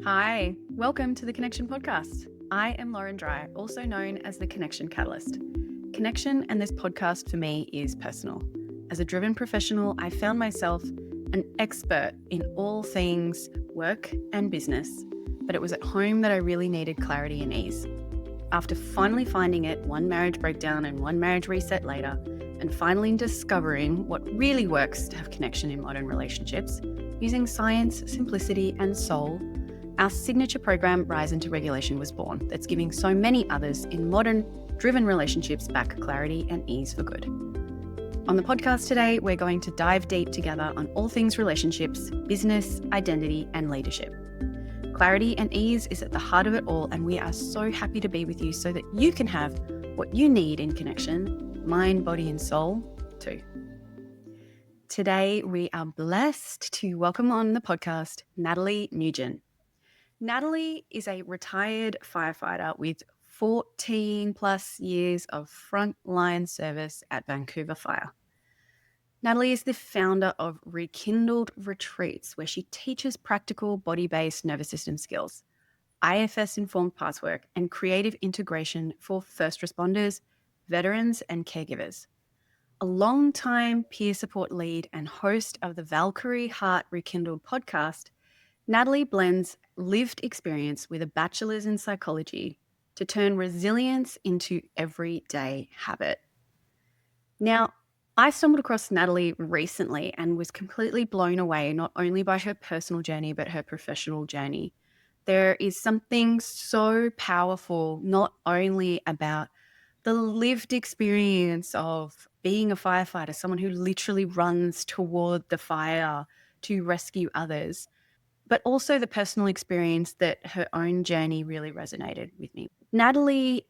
Hi, welcome to the Connection Podcast. I am Lauren Dry, also known as the Connection Catalyst. Connection and this podcast for me is personal. As a driven professional, I found myself an expert in all things work and business, but it was at home that I really needed clarity and ease. After finally finding it, one marriage breakdown and one marriage reset later, and finally discovering what really works to have connection in modern relationships, using science, simplicity, and soul, our signature program, Rise into Regulation, was born, that's giving so many others in modern, driven relationships back clarity and ease for good. On the podcast today, we're going to dive deep together on all things relationships, business, identity, and leadership. Clarity and ease is at the heart of it all, and we are so happy to be with you so that you can have what you need in connection, mind, body, and soul, too. Today, we are blessed to welcome on the podcast Natalie Newgent. Natalie is a retired firefighter with 14 plus years of frontline service at Vancouver Fire. Natalie is the founder of Rekindled Retreats, where she teaches practical body-based nervous system skills, IFS-informed pathwork, and creative integration for first responders, veterans, and caregivers. A long-time peer support lead and host of the Valkyrie Heart Rekindled podcast, Natalie blends lived experience with a bachelor's in psychology to turn resilience into everyday habit. Now, I stumbled across Natalie recently and was completely blown away not only by her personal journey, but her professional journey. There is something so powerful, not only about the lived experience of being a firefighter, someone who literally runs toward the fire to rescue others, but also the personal experience that her own journey really resonated with me. Natalie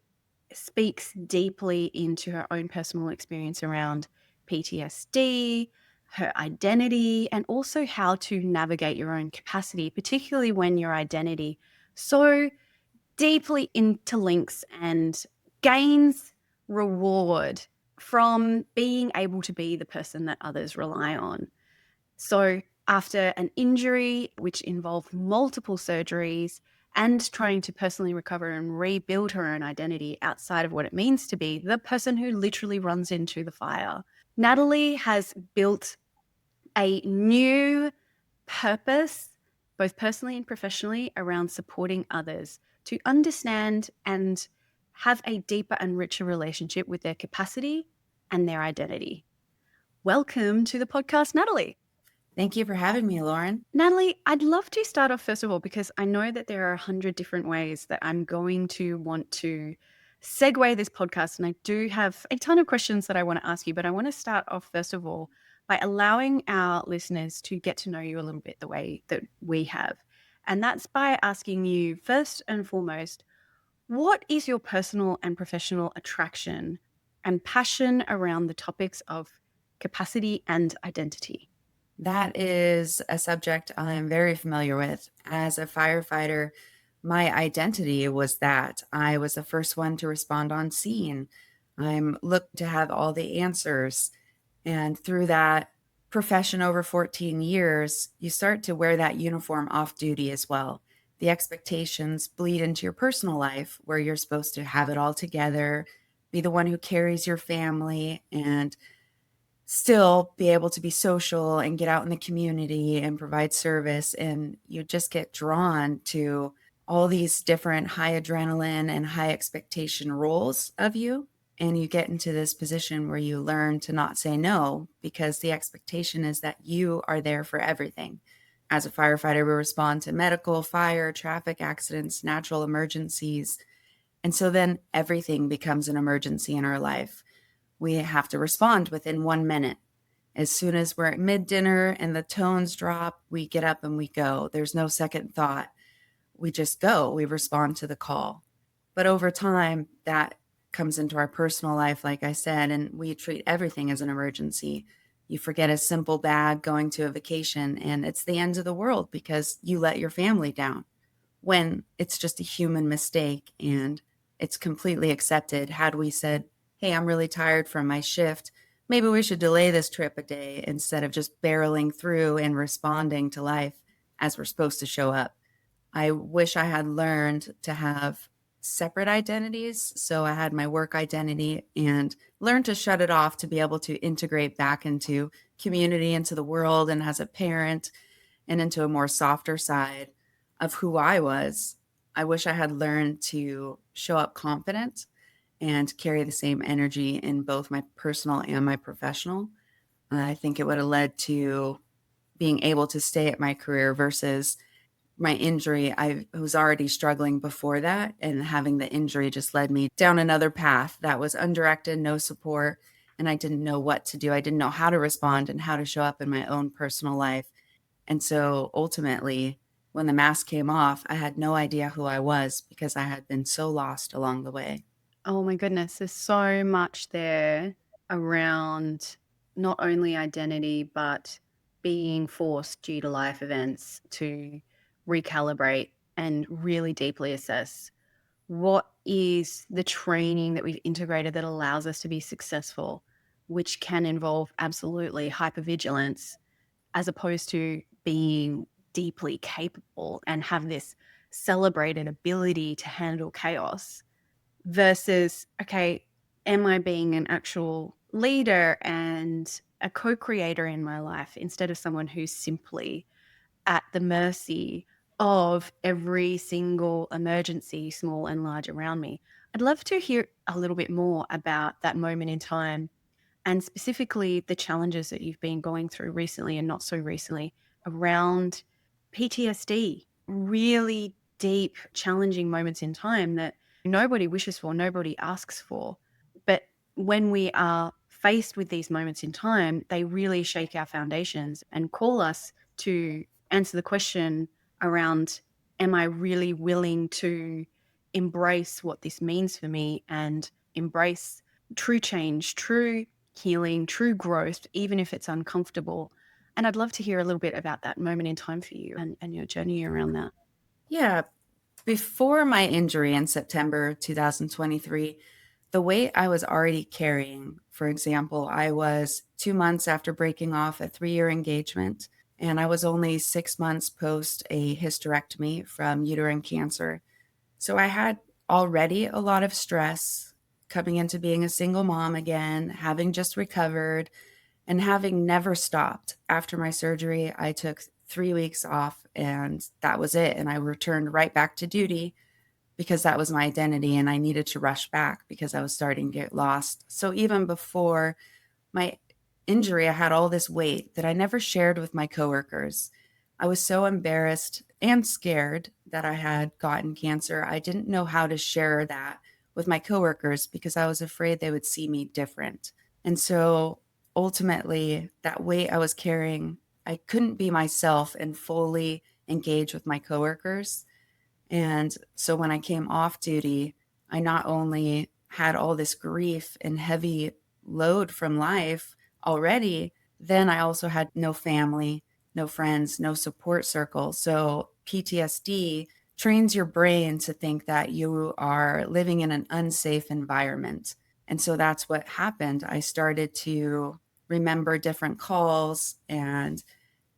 speaks deeply into her own personal experience around PTSD, her identity, and also how to navigate your own capacity, particularly when your identity so deeply interlinks and gains reward from being able to be the person that others rely on. So after an injury, which involved multiple surgeries, and trying to personally recover and rebuild her own identity outside of what it means to be the person who literally runs into the fire, Natalie has built a new purpose, both personally and professionally, around supporting others to understand and have a deeper and richer relationship with their capacity and their identity. Welcome to the podcast, Natalie. Thank you for having me, Lauren. Natalie, I'd love to start off, first of all, because I know that there are 100 different ways that I'm going to want to segue this podcast. And I do have a ton of questions that I want to ask you, but I want to start off, first of all, by allowing our listeners to get to know you a little bit the way that we have. And that's by asking you, first and foremost, what is your personal and professional attraction and passion around the topics of capacity and identity? That is a subject I'm very familiar with. As a firefighter, my identity was that I was the first one to respond on scene. I'm looked to have all the answers. And through that profession over 14 years, you start to wear that uniform off duty as well. The expectations bleed into your personal life where you're supposed to have it all together, be the one who carries your family, and still be able to be social and get out in the community and provide service. And you just get drawn to all these different high adrenaline and high expectation roles of you. And you get into this position where you learn to not say no, because the expectation is that you are there for everything. As a firefighter, we respond to medical, fire, traffic accidents, natural emergencies. And so then everything becomes an emergency in our life. We have to respond within 1 minute. As soon as we're at mid-dinner and the tones drop, we get up and we go. There's no second thought. We just go. We respond to the call. But over time, that comes into our personal life, like I said, and we treat everything as an emergency. You forget a simple bag going to a vacation, and it's the end of the world because you let your family down, when it's just a human mistake and it's completely accepted. Had we said, hey, I'm really tired from my shift, maybe we should delay this trip a day instead of just barreling through and responding to life as we're supposed to show up. I wish I had learned to have separate identities. So I had my work identity and learned to shut it off to be able to integrate back into community, into the world, and as a parent, and into a more softer side of who I was. I wish I had learned to show up confident and carry the same energy in both my personal and my professional. I think it would have led to being able to stay at my career versus my injury. I was already struggling before that, and having the injury just led me down another path that was undirected, no support, and I didn't know what to do. I didn't know how to respond and how to show up in my own personal life. And so ultimately, when the mask came off, I had no idea who I was because I had been so lost along the way. Oh my goodness, there's so much there around not only identity, but being forced due to life events to recalibrate and really deeply assess what is the training that we've integrated that allows us to be successful, which can involve absolutely hypervigilance as opposed to being deeply capable and have this celebrated ability to handle chaos versus, okay, am I being an actual leader and a co-creator in my life instead of someone who's simply at the mercy of every single emergency, small and large, around me? I'd love to hear a little bit more about that moment in time and specifically the challenges that you've been going through recently and not so recently around PTSD, really deep, challenging moments in time that nobody wishes for, nobody asks for. But when we are faced with these moments in time, they really shake our foundations and call us to answer the question around, am I really willing to embrace what this means for me and embrace true change, true healing, true growth, even if it's uncomfortable? And I'd love to hear a little bit about that moment in time for you and your journey around that. Yeah, before my injury in September 2023, the weight I was already carrying, for example, I was 2 months after breaking off a 3-year engagement, and I was only 6 months post a hysterectomy from uterine cancer. So I had already a lot of stress coming into being a single mom again, having just recovered, and having never stopped. After my surgery, I took 3 weeks off, and that was it. And I returned right back to duty because that was my identity. And I needed to rush back because I was starting to get lost. So even before my injury, I had all this weight that I never shared with my coworkers. I was so embarrassed and scared that I had gotten cancer. I didn't know how to share that with my coworkers because I was afraid they would see me different. And so ultimately, that weight I was carrying, I couldn't be myself and fully engage with my coworkers. And so when I came off duty, I not only had all this grief and heavy load from life already, then I also had no family, no friends, no support circle. So PTSD trains your brain to think that you are living in an unsafe environment. And so that's what happened. I started to remember different calls and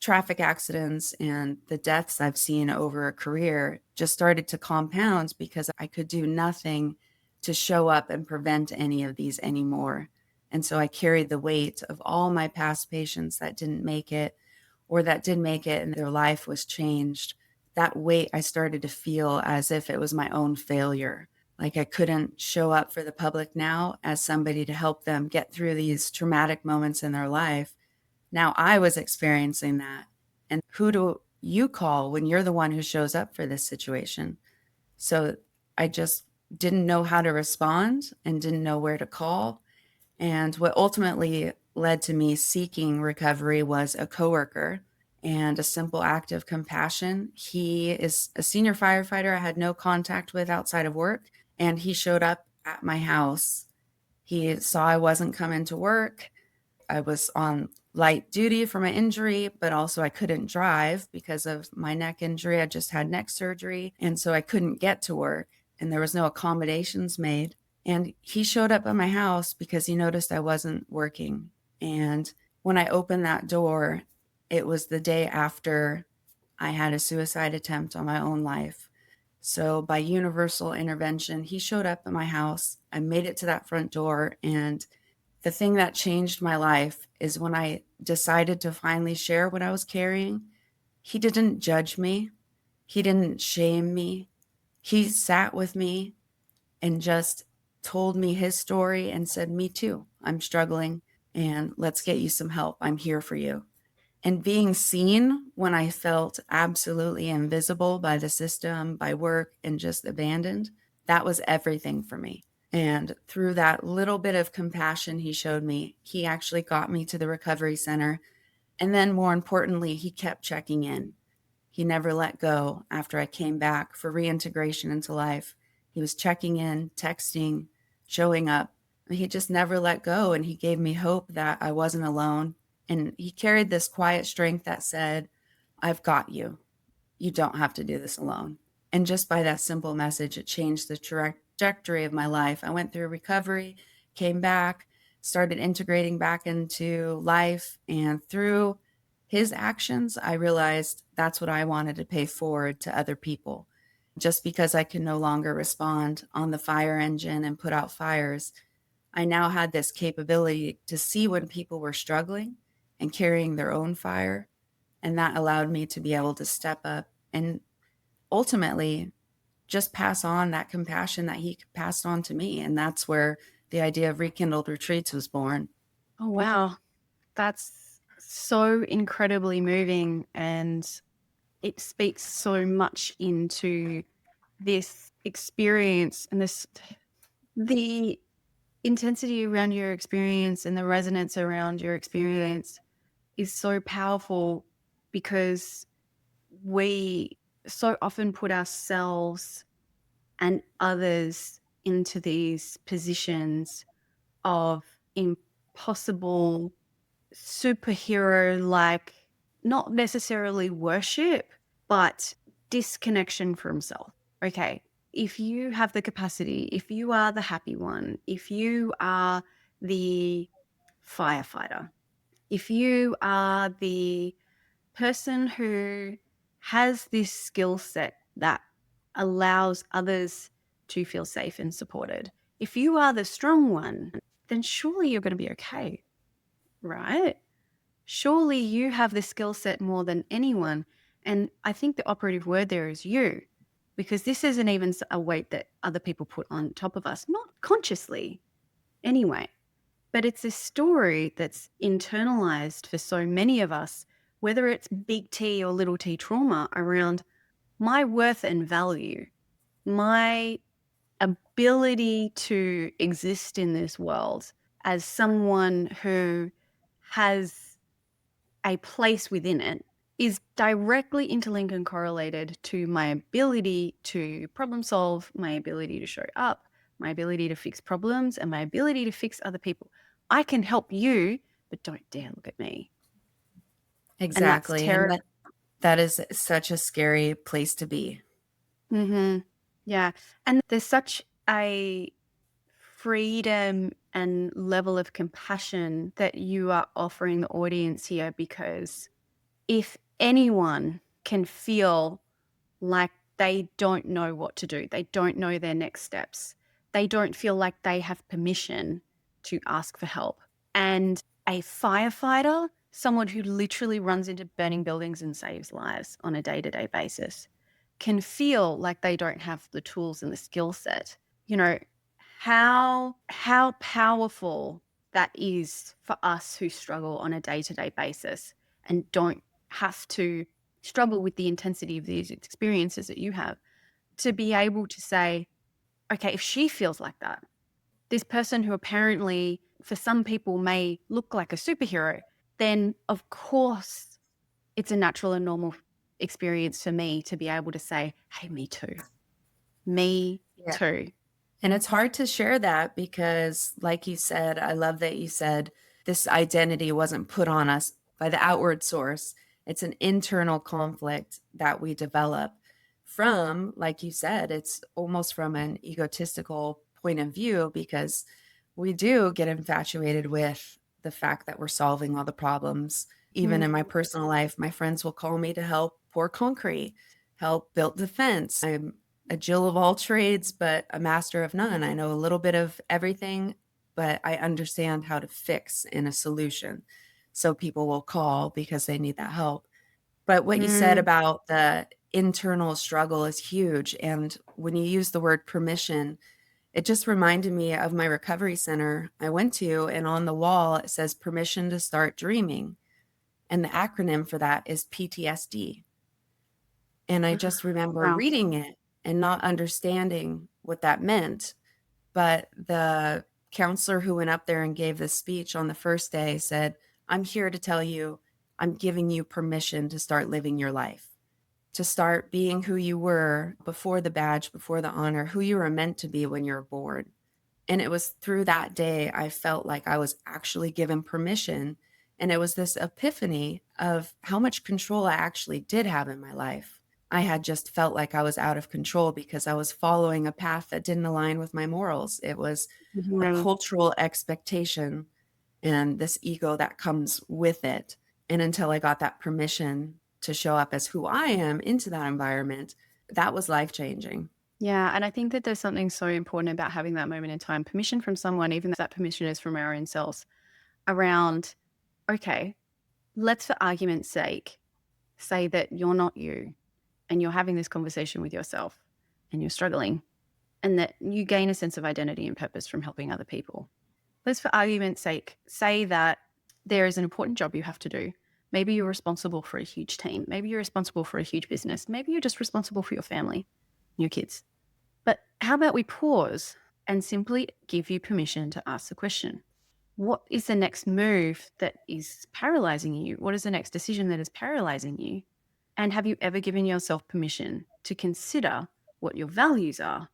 traffic accidents, and the deaths I've seen over a career just started to compound because I could do nothing to show up and prevent any of these anymore. And so I carried the weight of all my past patients that didn't make it or that did make it and their life was changed. That weight I started to feel as if it was my own failure. Like I couldn't show up for the public now as somebody to help them get through these traumatic moments in their life. Now I was experiencing that. And who do you call when you're the one who shows up for this situation? So I just didn't know how to respond and didn't know where to call. And what ultimately led to me seeking recovery was a coworker and a simple act of compassion. He is a senior firefighter I had no contact with outside of work, and he showed up at my house. He saw I wasn't coming to work. I was on light duty for my injury, but also I couldn't drive because of my neck injury. I just had neck surgery. And so I couldn't get to work and there was no accommodations made. And he showed up at my house because he noticed I wasn't working. And when I opened that door, it was the day after I had a suicide attempt on my own life. So, by universal intervention, he showed up at my house. I made it to that front door. And the thing that changed my life is when I decided to finally share what I was carrying, he didn't judge me, he didn't shame me. He sat with me and just told me his story and said, "Me too. I'm struggling, and let's get you some help. I'm here for you." And being seen when I felt absolutely invisible by the system, by work, and just abandoned, that was everything for me. And through that little bit of compassion he showed me, he actually got me to the recovery center. And then, more importantly, he kept checking in. He never let go after I came back for reintegration into life. He was checking in, texting, showing up. He just never let go. And he gave me hope that I wasn't alone. And he carried this quiet strength that said, "I've got you. You don't have to do this alone." And just by that simple message, it changed the trajectory of my life. I went through recovery, came back, started integrating back into life. And through his actions, I realized that's what I wanted to pay forward to other people. Just because I can no longer respond on the fire engine and put out fires, I now had this capability to see when people were struggling and carrying their own fire. And that allowed me to be able to step up and ultimately just pass on that compassion that he passed on to me. And that's where the idea of Rekindled Retreats was born. Oh, wow. That's so incredibly moving. And it speaks so much into this experience and the intensity around your experience and the resonance around your experience is so powerful because we so often put ourselves and others into these positions of impossible superhero like, not necessarily worship, but disconnection from self. Okay, if you have the capacity, if you are the happy one, if you are the firefighter, if you are the person who has this skill set that allows others to feel safe and supported, if you are the strong one, then surely you're going to be okay, right? Surely you have the skill set more than anyone. And I think the operative word there is you, because this isn't even a weight that other people put on top of us, not consciously anyway. But it's a story that's internalized for so many of us, whether it's big T or little t trauma, around my worth and value, my ability to exist in this world as someone who has a place within it is directly interlinked and correlated to my ability to problem solve, my ability to show up, my ability to fix problems, and my ability to fix other people. I can help you, but don't dare look at me. And that's Exactly. And terrible. that is such a scary place to be. Mm-hmm. Yeah. And there's such a freedom and level of compassion that you are offering the audience here, because if anyone can feel like they don't know what to do, they don't know their next steps, they don't feel like they have permission to ask for help. And a firefighter, someone who literally runs into burning buildings and saves lives on a day-to-day basis, can feel like they don't have the tools and the skill set. You know, how powerful that is for us who struggle on a day-to-day basis and don't have to struggle with the intensity of these experiences that you have, to be able to say, okay, if she feels like that, this person who apparently for some people may look like a superhero, then of course it's a natural and normal experience for me to be able to say, hey, me too. Me Yeah. too. And it's hard to share that because, like you said, I love that you said this identity wasn't put on us by the outward source. It's an internal conflict that we develop from, like you said, it's almost from an egotistical point of view because we do get infatuated with the fact that we're solving all the problems. Even in my personal life, my friends will call me to help pour concrete, help build the fence. I'm a Jill of all trades, but a master of none. I know a little bit of everything, but I understand how to fix in a solution. So people will call because they need that help. But what you said Mm, about the internal struggle is huge. And when you use the word permission, it just reminded me of my recovery center I went to, and on the wall it says permission to start dreaming. And the acronym for that is PTSD. And I just remember wow. reading it and not understanding what that meant. But the counselor who went up there and gave this speech on the first day said, I'm here to tell you, I'm giving you permission to start living your life, to start being who you were before the badge, before the honor, who you were meant to be when you were born. And it was through that day I felt like I was actually given permission. And it was this epiphany of how much control I actually did have in my life. I had just felt like I was out of control because I was following a path that didn't align with my morals. It was a Mhm. cultural expectation and this ego that comes with it. And until I got that permission to show up as who I am into that environment, that was life changing. Yeah, and I think that there's something so important about having that moment in time, permission from someone, even if that permission is from our own selves, around, okay, let's for argument's sake say that you're not you and you're having this conversation with yourself and you're struggling and that you gain a sense of identity and purpose from helping other people. Let's for argument's sake say that there is an important job you have to do. Maybe you're responsible for a huge team. Maybe you're responsible for a huge business. Maybe you're just responsible for your family, your kids. But how about we pause and simply give you permission to ask the question? What is the next move that is paralyzing you? What is the next decision that is paralyzing you? And have you ever given yourself permission to consider what your values are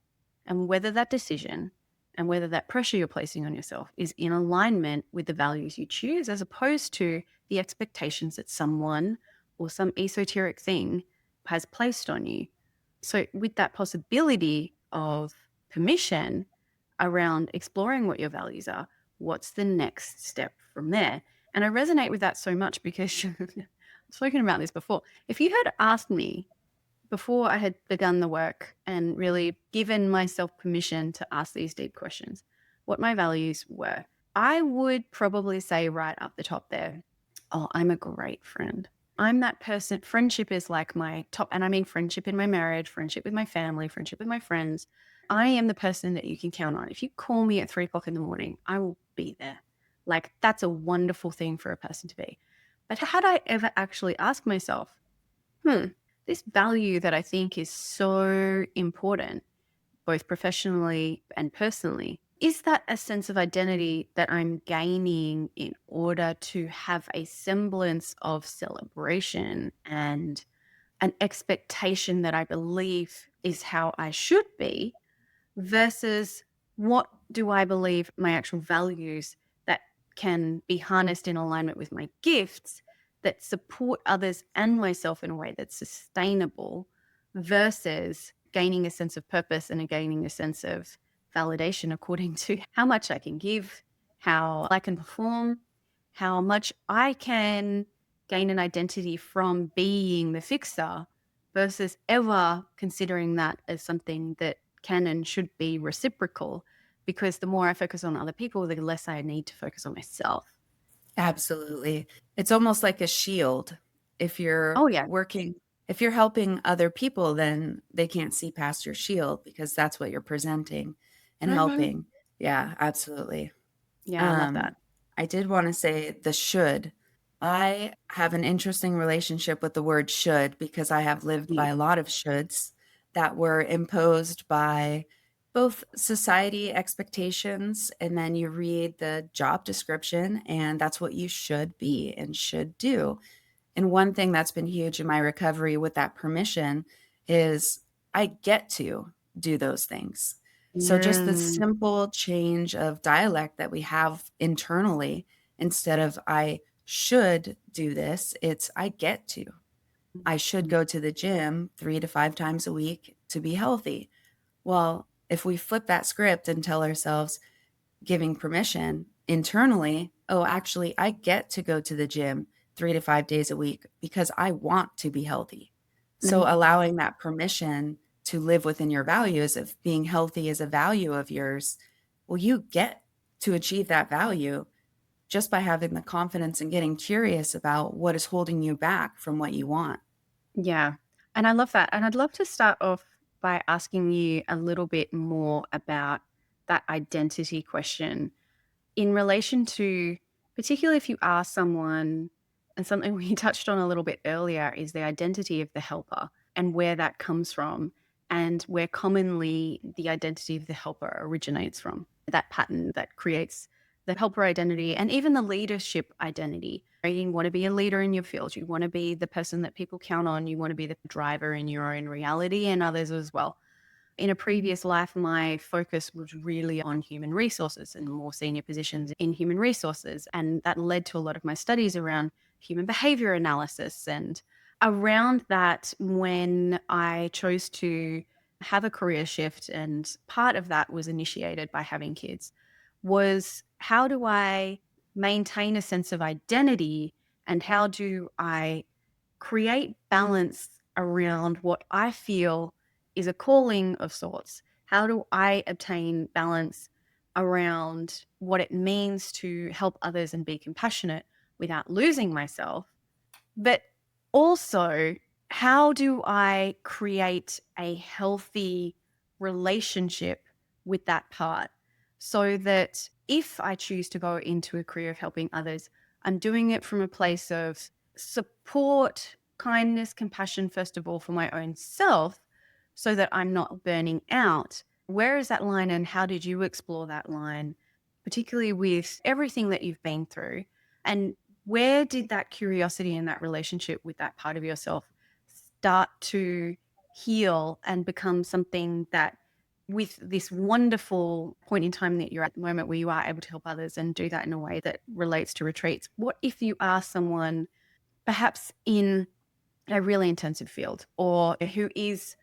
and whether that decision and whether that pressure you're placing on yourself is in alignment with the values you choose, as opposed to the expectations that someone or some esoteric thing has placed on you? So, with that possibility of permission around exploring what your values are, what's the next step from there? And I resonate with that so much because I've spoken about this before. If you had asked me before I had begun the work and really given myself permission to ask these deep questions, what my values were, I would probably say right up the top there, oh, I'm a great friend. I'm that person. Friendship is like my top, and I mean friendship in my marriage, friendship with my family, friendship with my friends. I am the person that you can count on. If you call me at 3 o'clock in the morning, I will be there. Like, that's a wonderful thing for a person to be. But had I ever actually asked myself, hmm, this value that I think is so important, both professionally and personally, is that a sense of identity that I'm gaining in order to have a semblance of celebration and an expectation that I believe is how I should be, versus what do I believe my actual values that can be harnessed in alignment with my gifts that support others and myself in a way that's sustainable, versus gaining a sense of purpose and gaining a sense of validation according to how much I can give, how I can perform, how much I can gain an identity from being the fixer, versus ever considering that as something that can and should be reciprocal, because the more I focus on other people, the less I need to focus on myself. Absolutely. It's almost like a shield. If you're Oh, yeah. working, if you're helping other people, then they can't see past your shield because that's what you're presenting and Hmm. helping. Yeah, absolutely. Yeah, I love Um, that. I did want to say the should. I have an interesting relationship with the word should because I have lived by Mm. a lot of shoulds that were imposed by both society expectations, and then you read the job description, and that's what you should be and should do. And one thing that's been huge in my recovery with that permission is I get to do those things. So just the Yeah. simple change of dialect that we have internally, instead of I should do this, it's I get to. I should go to the gym 3 to 5 times a week to be healthy. Well, if we flip that script and tell ourselves, giving permission internally, oh, actually, I get to go to the gym 3 to 5 days a week because I want to be healthy. So allowing that permission to live within your values, if being healthy is a value of yours, well, you get to achieve that value just by having the confidence and getting curious about what is holding you back from what you want. Yeah. And I love that. And I'd love to start off by asking you a little bit more about that identity question in relation to, particularly if you are someone, and something we touched on a little bit earlier is the identity of the helper and where that comes from, and where commonly the identity of the helper originates from. That pattern that creates the helper identity and even the leadership identity. You want to be a leader in your field. You want to be the person that people count on. You want to be the driver in your own reality and others as well. In a previous life, my focus was really on human resources and more senior positions in human resources. And that led to a lot of my studies around human behavior analysis. And around that, when I chose to have a career shift, and part of that was initiated by having kids, was how do I maintain a sense of identity and how do I create balance around what I feel is a calling of sorts? How do I obtain balance around what it means to help others and be compassionate without losing myself? But also, how do I create a healthy relationship with that part so that if I choose to go into a career of helping others, I'm doing it from a place of support, kindness, compassion, first of all, for my own self, so that I'm not burning out. Where is that line, and how did you explore that line, particularly with everything that you've been through? And where did that curiosity and that relationship with that part of yourself start to heal and become something that, with this wonderful point in time that you're at the moment where you are able to help others and do that in a way that relates to retreats? What if you are someone perhaps in a really intensive field, or who is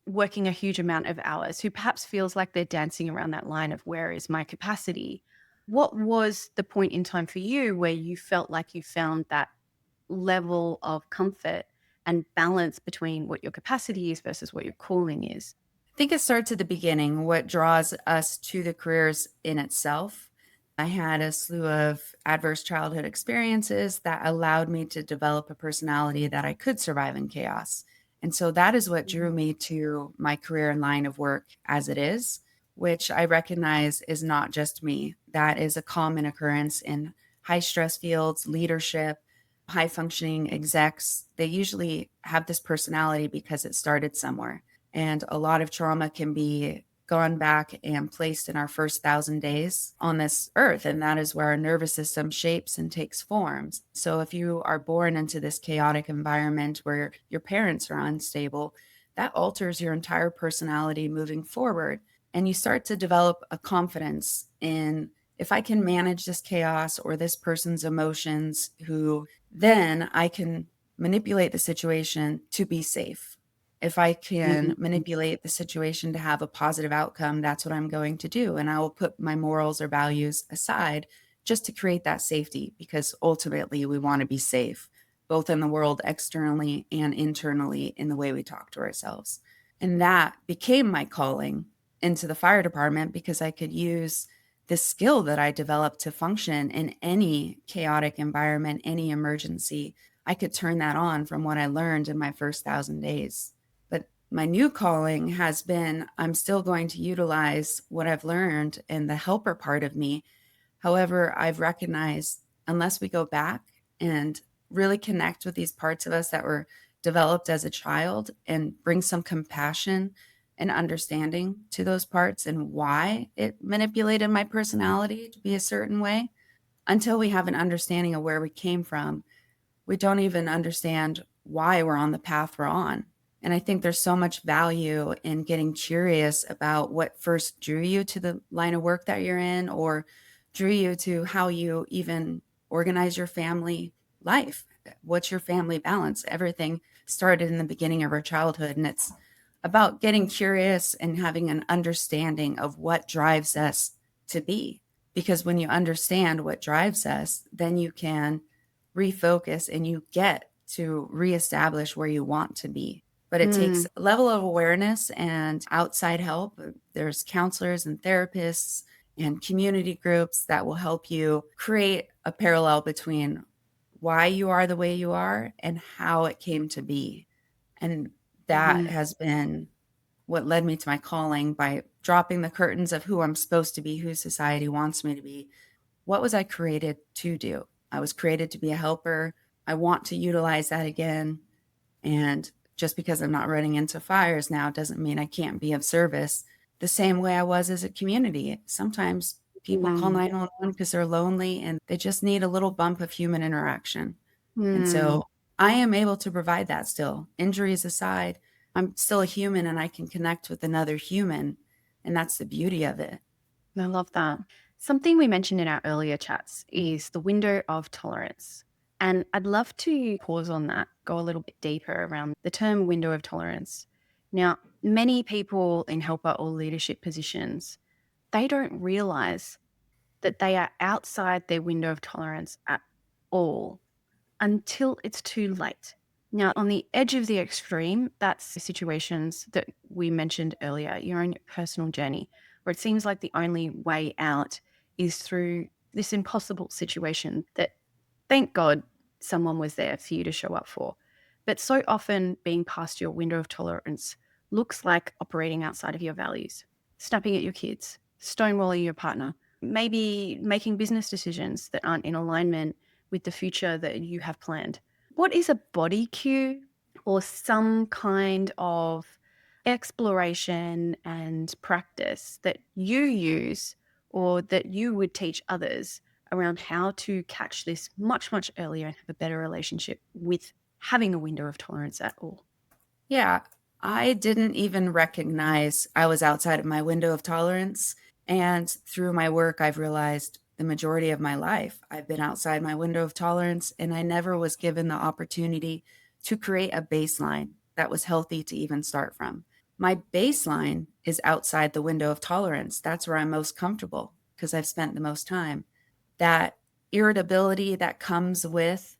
working a huge amount of hours, who perhaps feels like they're dancing around that line of where is my capacity? What was the point in time for you where you felt like you found that level of comfort and balance between what your capacity is versus what your calling is? I think it starts at the beginning, what draws us to the careers in itself. I had a slew of adverse childhood experiences that allowed me to develop a personality that I could survive in chaos. And so that is what drew me to my career and line of work as it is, which I recognize is not just me. That is a common occurrence in high stress fields, leadership, high functioning execs. They usually have this personality because it started somewhere. And a lot of trauma can be gone back and placed in our first 1,000 days on this earth. And that is where our nervous system shapes and takes forms. So if you are born into this chaotic environment where your parents are unstable, that alters your entire personality moving forward. And you start to develop a confidence in, if I can manage this chaos or this person's emotions, who then I can manipulate the situation to be safe. If I can Mhm. manipulate the situation to have a positive outcome, that's what I'm going to do. And I will put my morals or values aside just to create that safety, because ultimately we want to be safe, both in the world externally and internally in the way we talk to ourselves. And that became my calling into the fire department, because I could use this skill that I developed to function in any chaotic environment, any emergency. I could turn that on from what I learned in my first 1,000 days. But my new calling has been, I'm still going to utilize what I've learned in the helper part of me. However, I've recognized, unless we go back and really connect with these parts of us that were developed as a child and bring some compassion and understanding to those parts and why it manipulated my personality to be a certain way, until we have an understanding of where we came from, we don't even understand why we're on the path we're on. And I think there's so much value in getting curious about what first drew you to the line of work that you're in, or drew you to how you even organize your family life. What's your family balance? Everything started in the beginning of our childhood. And it's about getting curious and having an understanding of what drives us to be. Because when you understand what drives us, then you can refocus and you get to reestablish where you want to be. but it takes Mm, a level of awareness and outside help. There's counselors and therapists and community groups that will help you create a parallel between why you are the way you are and how it came to be. And that mhm, has been what led me to my calling by dropping the curtains of who I'm supposed to be, who society wants me to be. What was I created to do? I was created to be a helper. I want to utilize that again. And just because I'm not running into fires now doesn't mean I can't be of service the same way I was as a community. Sometimes people call mm, 911 because they're lonely and they just need a little bump of human interaction. And mm. so I am able to provide that still. Injuries aside, I'm still a human and I can connect with another human. And that's the beauty of it. I love that. Something we mentioned in our earlier chats is the window of tolerance. And I'd love to pause on that, go a little bit deeper around the term window of tolerance. Now, many people in helper or leadership positions, they don't realize that they are outside their window of tolerance at all until it's too late. Now, on the edge of the extreme, that's the situations that we mentioned earlier, your own personal journey, where it seems like the only way out is through this impossible situation that, thank God, someone was there for you to show up for. But so often, being past your window of tolerance looks like operating outside of your values, snapping at your kids, stonewalling your partner, maybe making business decisions that aren't in alignment with the future that you have planned. What is a body cue or some kind of exploration and practice that you use or that you would teach others around how to catch this much, much earlier and have a better relationship with having a window of tolerance at all? Yeah, I didn't even recognize I was outside of my window of tolerance. And through my work, I've realized the majority of my life, I've been outside my window of tolerance, and I never was given the opportunity to create a baseline that was healthy to even start from. My baseline is outside the window of tolerance. That's where I'm most comfortable because I've spent the most time. That irritability that comes with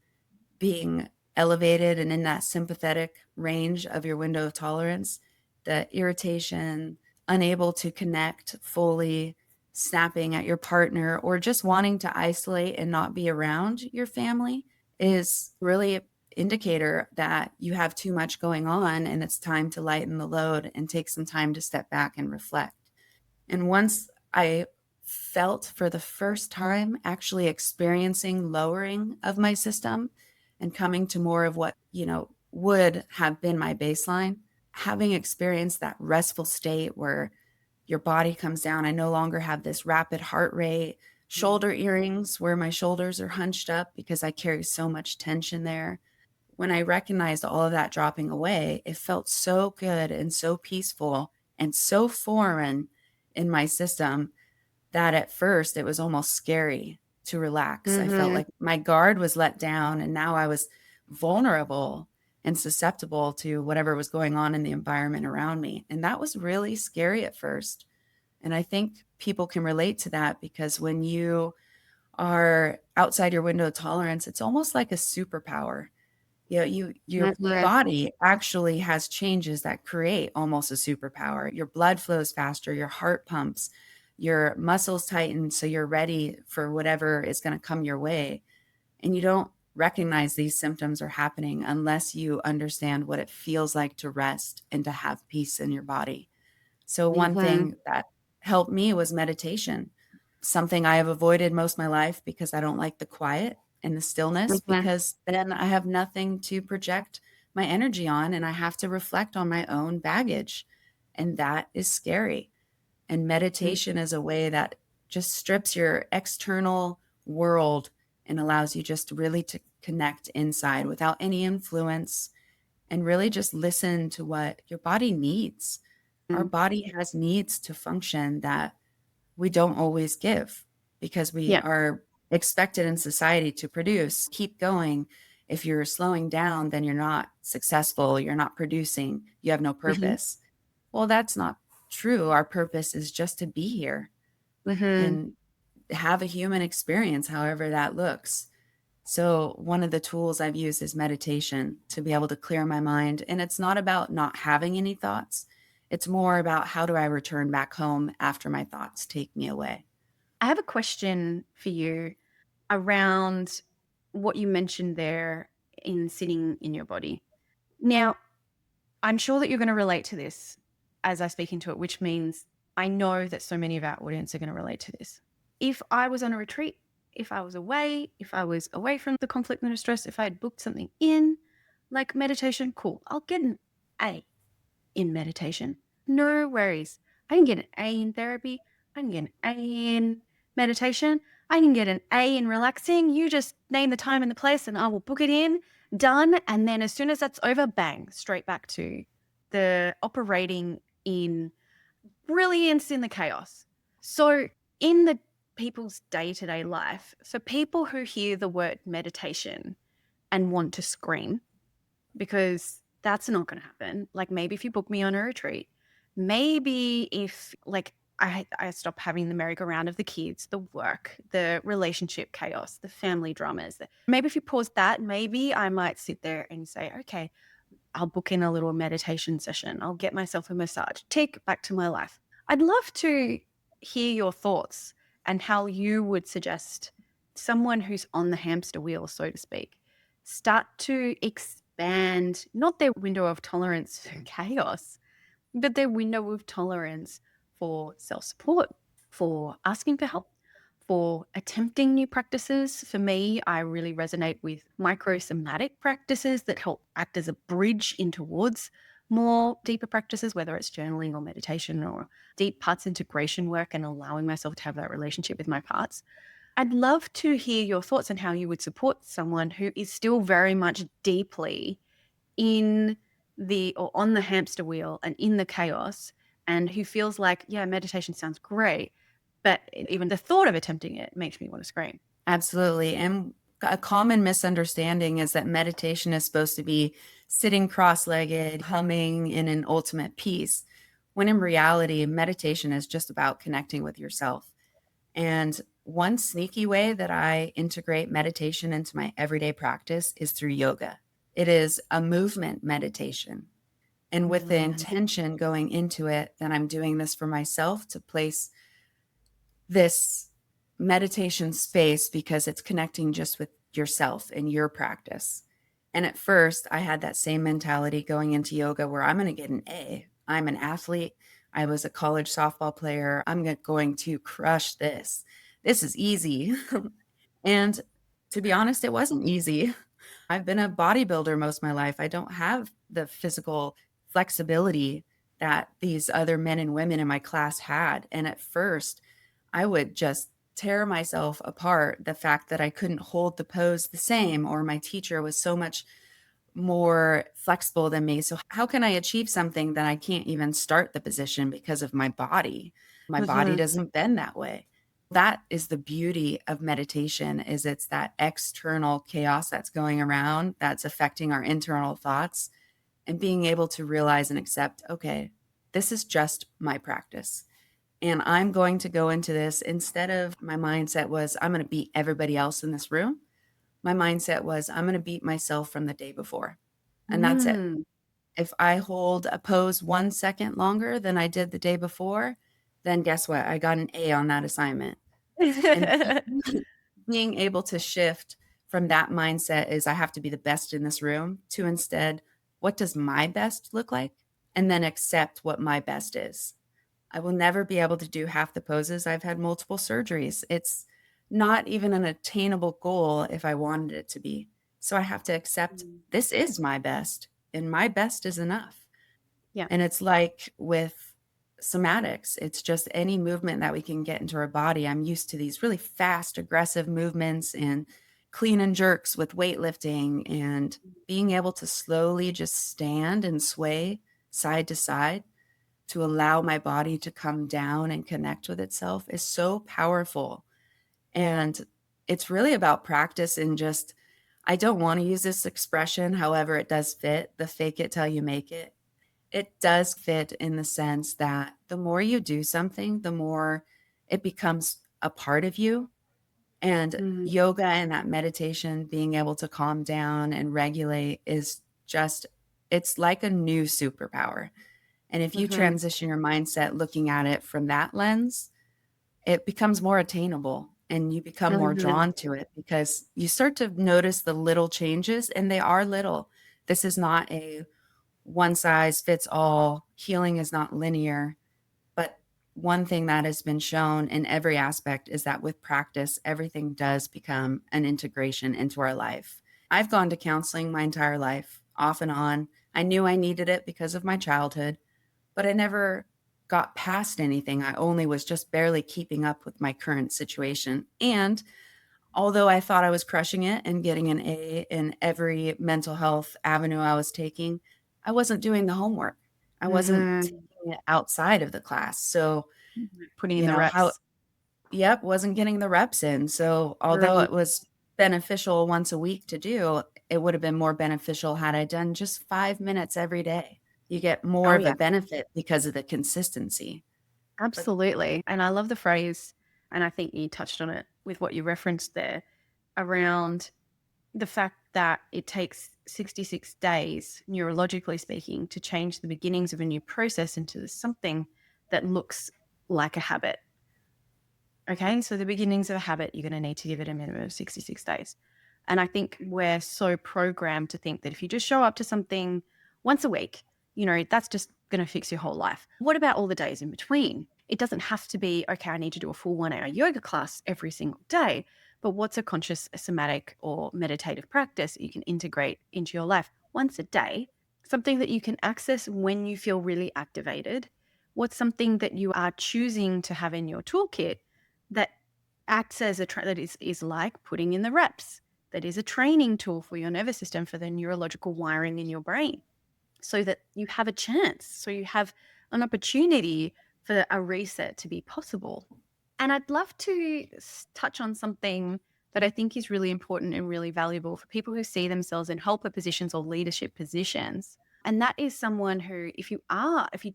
being elevated and in that sympathetic range of your window of tolerance, the irritation, unable to connect fully, snapping at your partner, or just wanting to isolate and not be around your family is really an indicator that you have too much going on and it's time to lighten the load and take some time to step back and reflect. And once I felt for the first time actually experiencing lowering of my system and coming to more of what, would have been my baseline, having experienced that restful state where your body comes down. I no longer have this rapid heart rate, shoulder earrings where my shoulders are hunched up because I carry so much tension there. When I recognized all of that dropping away, it felt so good and so peaceful and so foreign in my system that at first it was almost scary to relax. I felt Mm-hmm. like my guard was let down and now I was vulnerable and susceptible to whatever was going on in the environment around me. And that was really scary at first. And I think people can relate to that because when you are outside your window of tolerance, it's almost like a superpower. Your Mm-hmm. body actually has changes that create almost a superpower. Your blood flows faster, your heart pumps, your muscles tighten so you're ready for whatever is going to come your way. And you don't recognize these symptoms are happening unless you understand what it feels like to rest and to have peace in your body. So one Mm-hmm. thing that helped me was meditation, something I have avoided most of my life because I don't like the quiet and the stillness, Mm-hmm. because then I have nothing to project my energy on and I have to reflect on my own baggage. And that is scary. And meditation is a way that just strips your external world and allows you just really to connect inside without any influence and really just listen to what your body needs. Our Mm-hmm. body has needs to function that we don't always give because we Yeah. are expected in society to produce, keep going. If you're slowing down, then you're not successful, you're not producing, you have no Mm-hmm. purpose. Well, that's not true. Our purpose is just to be here Mm-hmm. and have a human experience, however that looks. So, one of the tools I've used is meditation to be able to clear my mind. And it's not about not having any thoughts, it's more about how do I return back home after my thoughts take me away. I have a question for you around what you mentioned there in sitting in your body. Now, I'm sure that you're going to relate to this as I speak into it, which means I know that so many of our audience are going to relate to this. If I was on a retreat, if I was away from the conflict and the stress, if I had booked something in, like meditation, cool. I'll get an A in meditation. No worries. I can get an A in therapy. I can get an A in meditation. I can get an A in relaxing. You just name the time and the place and I will book it in. Done. And then as soon as that's over, bang, straight back to the operating in brilliance in the chaos. So, in the people's day to day life, for people who hear the word meditation and want to scream, because that's not going to happen. Like maybe if you book me on a retreat, maybe if like I stop having the merry-go-round of the kids, the work, the relationship chaos, the family dramas. Maybe if you pause that, maybe I might sit there and say, okay, I'll book in a little meditation session. I'll get myself a massage. Tick, back to my life. I'd love to hear your thoughts and how you would suggest someone who's on the hamster wheel, so to speak, start to expand not their window of tolerance for chaos, but their window of tolerance for self support, for asking for help, for attempting new practices. For me, I really resonate with microsomatic practices that help act as a bridge in towards more deeper practices, whether it's journaling or meditation or deep parts integration work and allowing myself to have that relationship with my parts. I'd love to hear your thoughts on how you would support someone who is still very much deeply in the or on the hamster wheel and in the chaos and who feels like, yeah, meditation sounds great, but even the thought of attempting it makes me want to scream. Absolutely. And a common misunderstanding is that meditation is supposed to be sitting cross legged, humming in an ultimate peace, when in reality, meditation is just about connecting with yourself. And one sneaky way that I integrate meditation into my everyday practice is through yoga. It is a movement meditation. And with the Mm. intention going into it that I'm doing this for myself to place this meditation space because it's connecting just with yourself and your practice. And at first, I had that same mentality going into yoga where I'm going to get an A. I'm an athlete. I was a college softball player. I'm going to crush this. This is easy. And to be honest, it wasn't easy. I've been a bodybuilder most of my life. I don't have the physical flexibility that these other men and women in my class had. And at first, I would just tear myself apart. The fact that I couldn't hold the pose the same, or my teacher was so much more flexible than me. So, how can I achieve something that I can't even start the position because of my body? My body Mhm. doesn't bend that way. That is the beauty of meditation is it's that external chaos that's going around that's affecting our internal thoughts and being able to realize and accept, okay, this is just my practice. And I'm going to go into this instead of my mindset was, I'm going to beat everybody else in this room. My mindset was, I'm going to beat myself from the day before. And that's it. Mm. If I hold a pose 1 second longer than I did the day before, then guess what? I got an A on that assignment. And being able to shift from that mindset is I have to be the best in this room to instead, what does my best look like? And then accept what my best is. I will never be able to do half the poses. I've had multiple surgeries. It's not even an attainable goal if I wanted it to be. So I have to accept this is my best and my best is enough. Yeah. And it's like with somatics, it's just any movement that we can get into our body. I'm used to these really fast, aggressive movements and clean and jerks with weightlifting and being able to slowly just stand and sway side to side to allow my body to come down and connect with itself is so powerful. And it's really about practice and just, I don't want to use this expression, however, it does fit the fake it till you make it. It does fit in the sense that the more you do something, the more it becomes a part of you. And Mm. yoga and that meditation, being able to calm down and regulate is just, it's like a new superpower. And if you Mhm. transition your mindset looking at it from that lens, it becomes more attainable and you become more Mhm. drawn to it because you start to notice the little changes, and they are little. This is not a one size fits all. Healing is not linear. But one thing that has been shown in every aspect is that with practice, everything does become an integration into our life. I've gone to counseling my entire life, off and on. I knew I needed it because of my childhood, but I never got past anything. I only was just barely keeping up with my current situation. And although I thought I was crushing it and getting an A in every mental health avenue I was taking, I wasn't doing the homework. I wasn't Mhm. taking it outside of the class. So, Putting in the how, reps. yep, wasn't getting the reps in. So, although Right. it was beneficial once a week to do, it would have been more beneficial had I done just 5 minutes every day. You get more Oh, of a yeah. benefit because of the consistency. But Absolutely. And I love the phrase, and I think you touched on it with what you referenced there around the fact that it takes 66 days, neurologically speaking, to change the beginnings of a new process into something that looks like a habit. Okay. So the beginnings of a habit, you're going to need to give it a minimum of 66 days. And I think we're so programmed to think that if you just show up to something once a week, that's just going to fix your whole life. What about all the days in between? It doesn't have to be, okay, I need to do a full 1 hour yoga class every single day. But what's a conscious somatic or meditative practice that you can integrate into your life once a day? Something that you can access when you feel really activated. What's something that you are choosing to have in your toolkit that acts as that is like putting in the reps, that is a training tool for your nervous system, for the neurological wiring in your brain, so that you have a chance, so you have an opportunity for a reset to be possible. And I'd love to touch on something that I think is really important and really valuable for people who see themselves in helper positions or leadership positions. And that is someone who, if you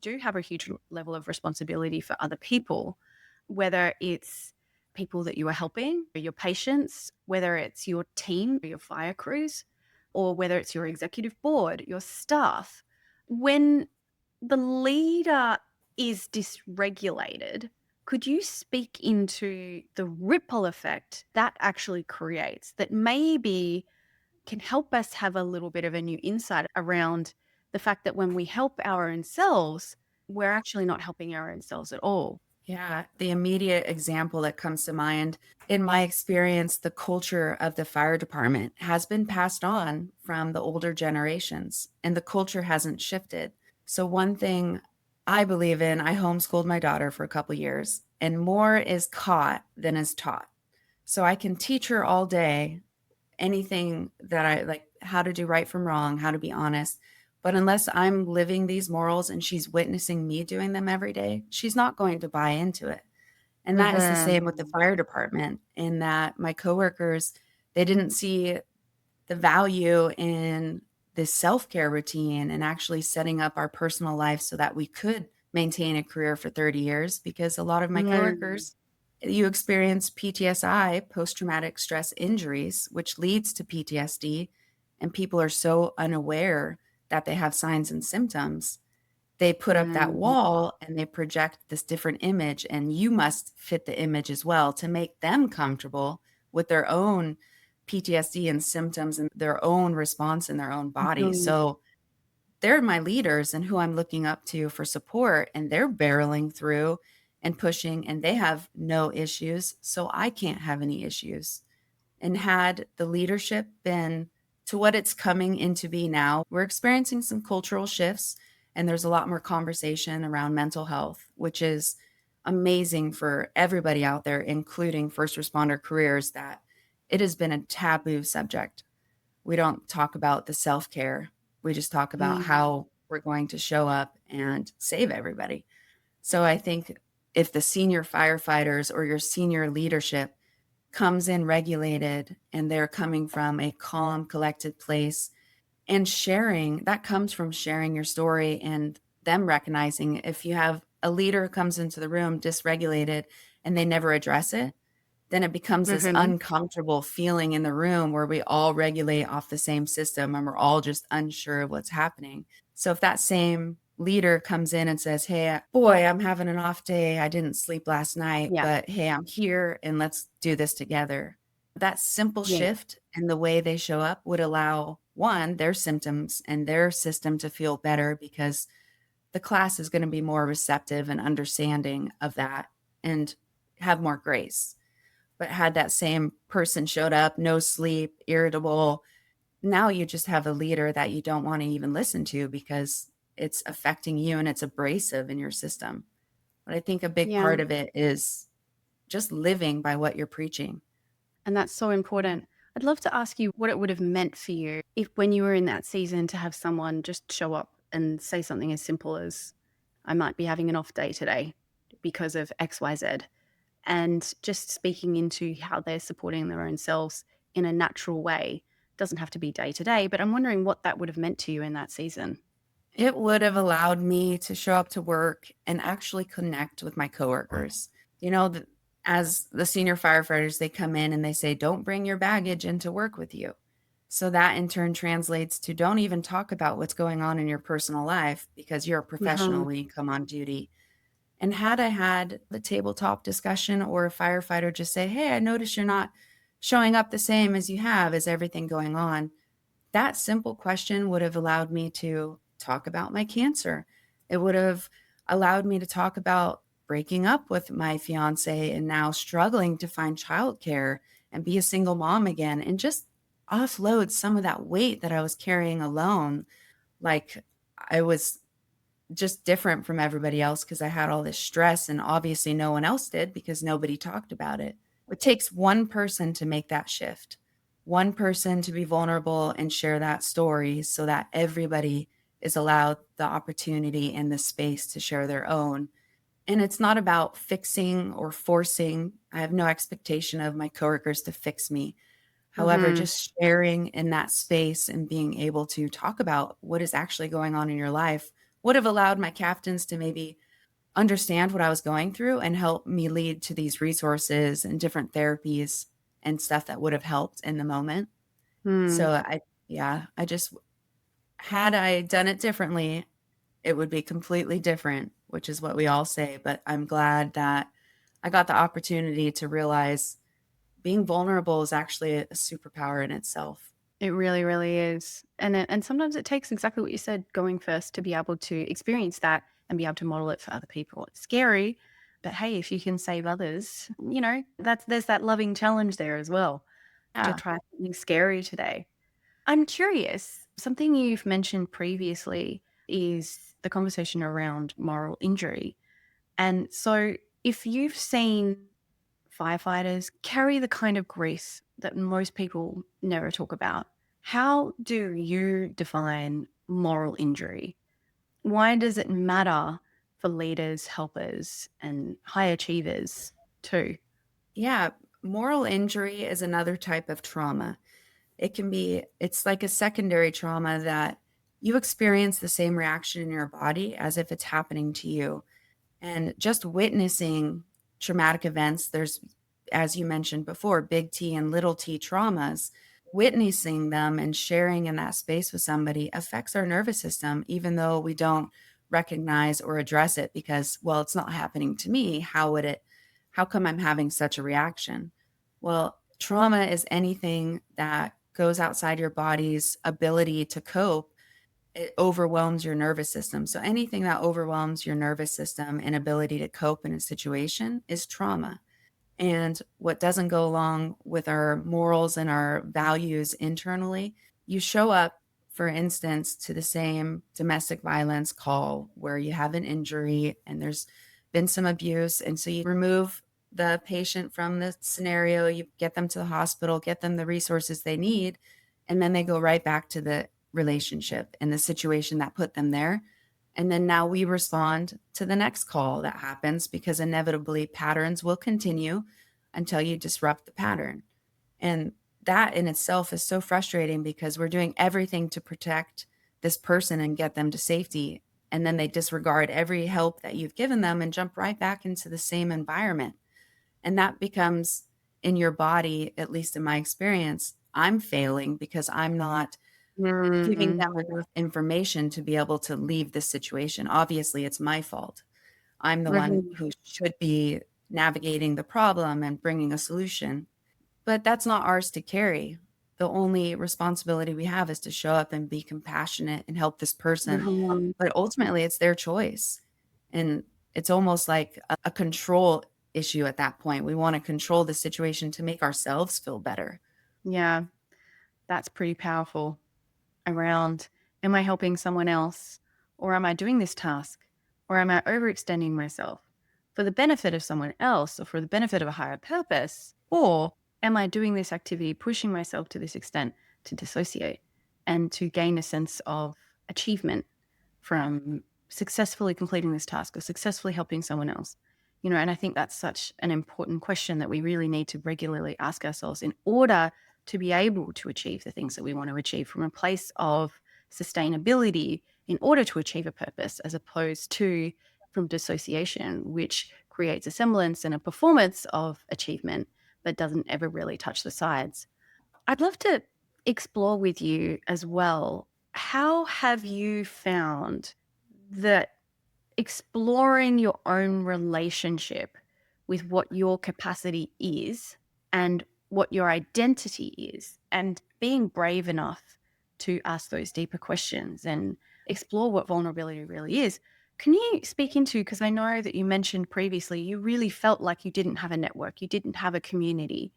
do have a huge level of responsibility for other people, whether it's people that you are helping, or your patients, whether it's your team, or your fire crews, or whether it's your executive board, your staff, when the leader is dysregulated, could you speak into the ripple effect that actually creates that maybe can help us have a little bit of a new insight around the fact that when we help our own selves, we're actually not helping our own selves at all? yeah, the immediate example that comes to mind, in my experience, the culture of the fire department has been passed on from the older generations, and the culture hasn't shifted. So, one thing I believe in, I homeschooled my daughter for a couple years, and more is caught than is taught. So, I can teach her all day anything that I like, how to do right from wrong, how to be honest. But unless I'm living these morals and she's witnessing me doing them every day, she's not going to buy into it. And that is the Mhm. same with the fire department, in that my coworkers, they didn't see the value in this self-care routine and actually setting up our personal life so that we could maintain a career for 30 years, because a lot of my Mhm. coworkers, you experience PTSI, post-traumatic stress injuries, which leads to PTSD, and people are so unaware that they have signs and symptoms. They put up that Mhm. wall and they project this different image, and you must fit the image as well to make them comfortable with their own PTSD and symptoms and their own response in their own body. Mhm. So they're my leaders and who I'm looking up to for support, and they're barreling through and pushing, and they have no issues. So I can't have any issues. And had the leadership been to what it's coming into be now, we're experiencing some cultural shifts, and there's a lot more conversation around mental health, which is amazing for everybody out there, including first responder careers, that it has been a taboo subject. We don't talk about the self care. We just talk about Mhm. how we're going to show up and save everybody. So I think if the senior firefighters or your senior leadership comes in regulated and they're coming from a calm, collected place and sharing, that comes from sharing your story and them recognizing if you have a leader who comes into the room dysregulated and they never address it, then it becomes this Hmm. uncomfortable feeling in the room where we all regulate off the same system and we're all just unsure of what's happening. So if that same leader comes in and says, "Hey, boy, I'm having an off day. I didn't sleep last night, Yeah. but hey, I'm here and let's do this together." That simple Yeah. shift in the way they show up would allow one, their symptoms and their system to feel better because the class is going to be more receptive and understanding of that and have more grace. But had that same person showed up, no sleep, irritable, now you just have a leader that you don't want to even listen to because it's affecting you and it's abrasive in your system. But I think a big Yeah. part of it is just living by what you're preaching. And that's so important. I'd love to ask you what it would have meant for you if, when you were in that season, to have someone just show up and say something as simple as, I might be having an off day today because of XYZ. And just speaking into how they're supporting their own selves in a natural way. Doesn't have to be day to day, but I'm wondering what that would have meant to you in that season. It would have allowed me to show up to work and actually connect with my coworkers. You know, as the senior firefighters, they come in and they say, "Don't bring your baggage into work with you." So that in turn translates to don't even talk about what's going on in your personal life because you're a Uh-huh. professional when you come on duty. And had I had the tabletop discussion or a firefighter just say, "Hey, I notice you're not showing up the same as you have. Is everything going on?" That simple question would have allowed me to talk about my cancer. It would have allowed me to talk about breaking up with my fiance and now struggling to find childcare and be a single mom again and just offload some of that weight that I was carrying alone. Like I was just different from everybody else because I had all this stress and obviously no one else did because nobody talked about it. It takes one person to make that shift, one person to be vulnerable and share that story so that everybody is allowed the opportunity and the space to share their own. And it's not about fixing or forcing. I have no expectation of my coworkers to fix me. However, Mm-hmm. just sharing in that space and being able to talk about what is actually going on in your life would have allowed my captains to maybe understand what I was going through and help me lead to these resources and different therapies and stuff that would have helped in the moment. Mm. So yeah, I just, had I done it differently, it would be completely different, which is what we all say. But I'm glad that I got the opportunity to realize being vulnerable is actually a superpower in itself. It really, really is. And sometimes it takes exactly what you said, going first, to be able to experience that and be able to model it for other people. It's scary, but hey, if you can save others, there's that loving challenge there as well, to Yeah. try something scary today. I'm curious, something you've mentioned previously is the conversation around moral injury. And so if you've seen firefighters carry the kind of grief that most people never talk about, how do you define moral injury? Why does it matter for leaders, helpers, and high achievers too? Yeah. Moral injury is another type of trauma. It's like a secondary trauma that you experience the same reaction in your body as if it's happening to you. And just witnessing traumatic events, there's, as you mentioned before, big T and little t traumas. Witnessing them and sharing in that space with somebody affects our nervous system, even though we don't recognize or address it because, well, it's not happening to me. How come I'm having such a reaction? Well, trauma is anything that goes outside your body's ability to cope. It overwhelms your nervous system. So anything that overwhelms your nervous system and ability to cope in a situation is trauma. And what doesn't go along with our morals and our values internally, you show up, for instance, to the same domestic violence call where you have an injury and there's been some abuse. And so you remove the patient from the scenario, you get them to the hospital, get them the resources they need, and then they go right back to the relationship and the situation that put them there. And then now we respond to the next call that happens because inevitably patterns will continue until you disrupt the pattern. And that in itself is so frustrating because we're doing everything to protect this person and get them to safety. And then they disregard every help that you've given them and jump right back into the same environment. And that becomes in your body, at least in my experience, I'm failing because I'm not giving Mm, them enough information to be able to leave this situation. Obviously, it's my fault. I'm the one mhm. who should be navigating the problem and bringing a solution. But that's not ours to carry. The only responsibility we have is to show up and be compassionate and help this person. Mhm. But ultimately, it's their choice. And it's almost like a control issue at that point. We want to control the situation to make ourselves feel better. Yeah, that's pretty powerful. Around, am I helping someone else, or am I doing this task, or am I overextending myself for the benefit of someone else or for the benefit of a higher purpose, or am I doing this activity pushing myself to this extent to dissociate and to gain a sense of achievement from successfully completing this task or successfully helping someone else? And I think that's such an important question that we really need to regularly ask ourselves in order to be able to achieve the things that we want to achieve from a place of sustainability in order to achieve a purpose, as opposed to from dissociation, which creates a semblance and a performance of achievement but doesn't ever really touch the sides. I'd love to explore with you as well. How have you found that exploring your own relationship with what your capacity is and what your identity is, and being brave enough to ask those deeper questions and explore what vulnerability really is? Can you speak into, because I know that you mentioned previously you really felt like you didn't have a network, you didn't have a community.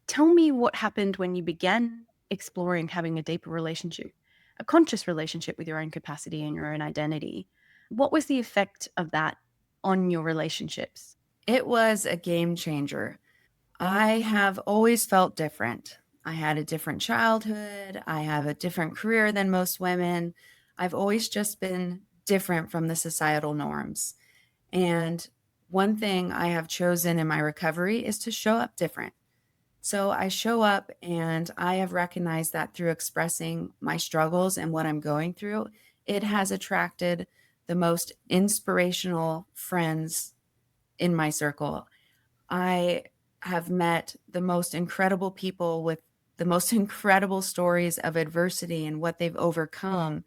Tell me what happened when you began exploring having a deeper relationship, a conscious relationship with your own capacity and your own identity. What was the effect of that on your relationships? It was a game changer. I have always felt different. I had a different childhood. I have a different career than most women. I've always just been different from the societal norms. And one thing I have chosen in my recovery is to show up different. So I show up and I have recognized that through expressing my struggles and what I'm going through, it has attracted the most inspirational friends in my circle. I have met the most incredible people with the most incredible stories of adversity and what they've overcome.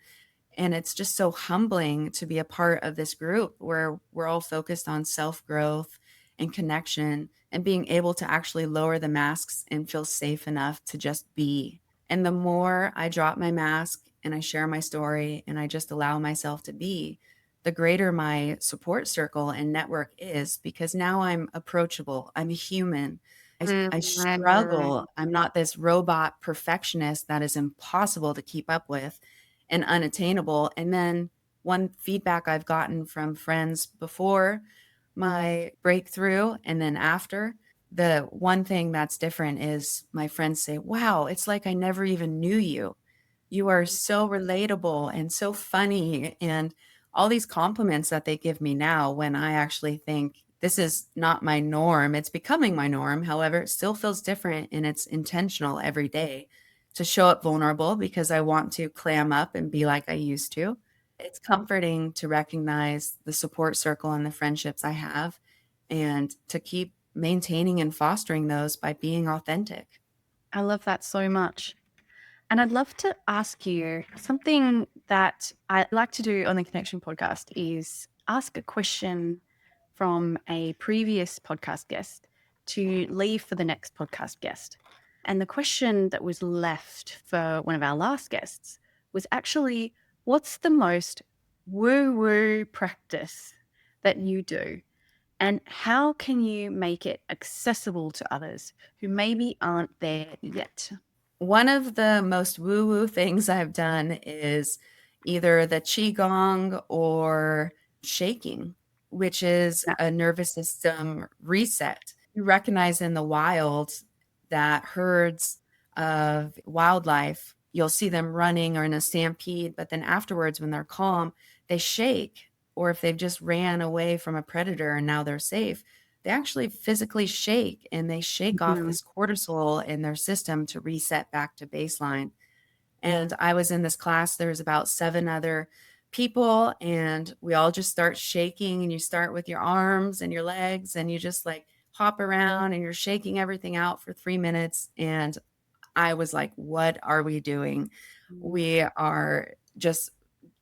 And it's just so humbling to be a part of this group where we're all focused on self growth and connection and being able to actually lower the masks and feel safe enough to just be. And the more I drop my mask and I share my story and I just allow myself to be, the greater my support circle and network is because now I'm approachable. I'm a human. I Mhm. struggle. I'm not this robot perfectionist that is impossible to keep up with and unattainable. And then one feedback I've gotten from friends before my breakthrough and then after, the one thing that's different is my friends say, "Wow, it's like I never even knew you. You are so relatable and so funny." And all these compliments that they give me now when I actually think this is not my norm. It's becoming my norm. However, it still feels different and it's intentional every day to show up vulnerable because I want to clam up and be like I used to. It's comforting to recognize the support circle and the friendships I have and to keep maintaining and fostering those by being authentic. I love that so much. And I'd love to ask you something that I like to do on the Connection podcast is ask a question from a previous podcast guest to leave for the next podcast guest. And the question that was left for one of our last guests was actually, what's the most woo woo practice that you do? And how can you make it accessible to others who maybe aren't there yet? One of the most woo-woo things I've done is either the qigong or shaking, which is Yeah. a nervous system reset. You recognize in the wild that herds of wildlife, you'll see them running or in a stampede, but then afterwards, when they're calm, they shake. Or if they've just ran away from a predator and now they're safe, they actually physically shake and they shake off Mhm. this cortisol in their system to reset back to baseline. And I was in this class, there's about 7 other people, and we all just start shaking, and you start with your arms and your legs, and you just like hop around and you're shaking everything out for 3 minutes. And I was like, what are we doing? Mm. We are just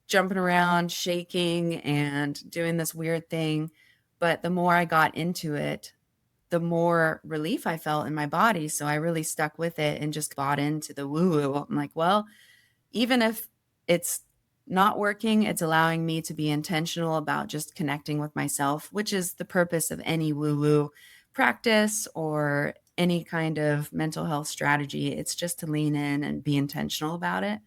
jumping around, shaking, and doing this weird thing. But the more I got into it, the more relief I felt in my body. So I really stuck with it and just bought into the woo woo. I'm like, well, even if it's not working, it's allowing me to be intentional about just connecting with myself, which is the purpose of any woo woo practice or any kind of mental health strategy. It's just to lean in and be intentional about it.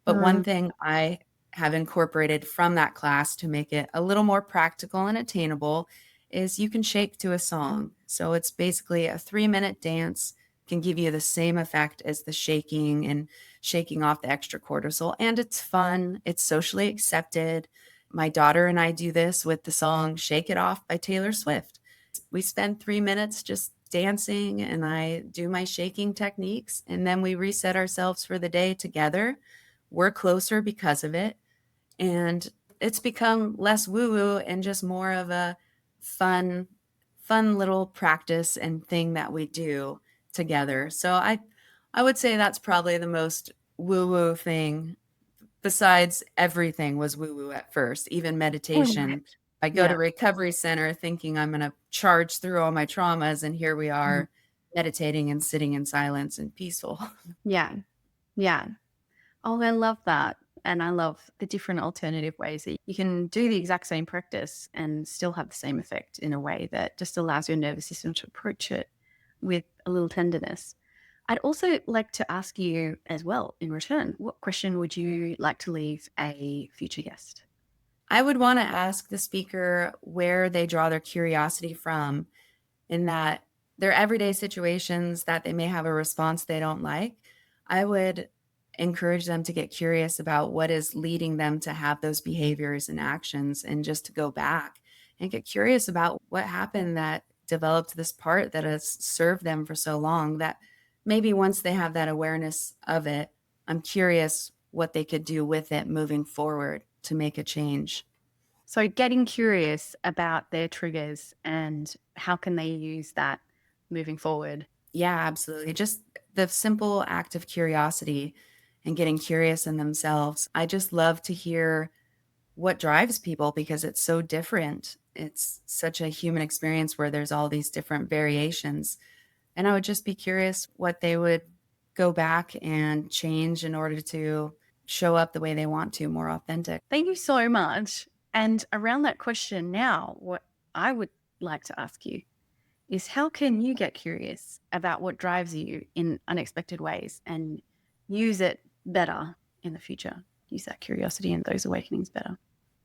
But one Mm. thing I have incorporated from that class to make it a little more practical and attainable is you can shake to a song. So it's basically a 3-minute dance can give you the same effect as the shaking and shaking off the extra cortisol. And it's fun, it's socially accepted. My daughter and I do this with the song Shake It Off by Taylor Swift. We spend 3 minutes just dancing and I do my shaking techniques, and then we reset ourselves for the day together. We're closer because of it. And it's become less woo woo and just more of a fun, fun little practice and thing that we do together. So I would say that's probably the most woo woo thing. Besides, everything was woo woo at first, even meditation. Right. I go to Yeah. recovery center thinking I'm going to charge through all my traumas, and here we Mhm. are meditating and sitting in silence and peaceful. Yeah. Yeah. Oh, I love that. And I love the different alternative ways that you can do the exact same practice and still have the same effect in a way that just allows your nervous system to approach it with a little tenderness. I'd also like to ask you as well in return, what question would you like to leave a future guest? I would want to ask the speaker where they draw their curiosity from, in that their everyday situations that they may have a response they don't like. I would encourage them to get curious about what is leading them to have those behaviors and actions, and just to go back and get curious about what happened that developed this part that has served them for so long, that maybe once they have that awareness of it, I'm curious what they could do with it moving forward to make a change. So getting curious about their triggers and how can they use that moving forward. Yeah, absolutely. Just the simple act of curiosity and getting curious in themselves. I just love to hear what drives people because it's so different. It's such a human experience where there's all these different variations. And I would just be curious what they would go back and change in order to show up the way they want to, more authentic. Thank you so much. And around that question now, what I would like to ask you is how can you get curious about what drives you in unexpected ways and use it better in the future? Use that curiosity and those awakenings better.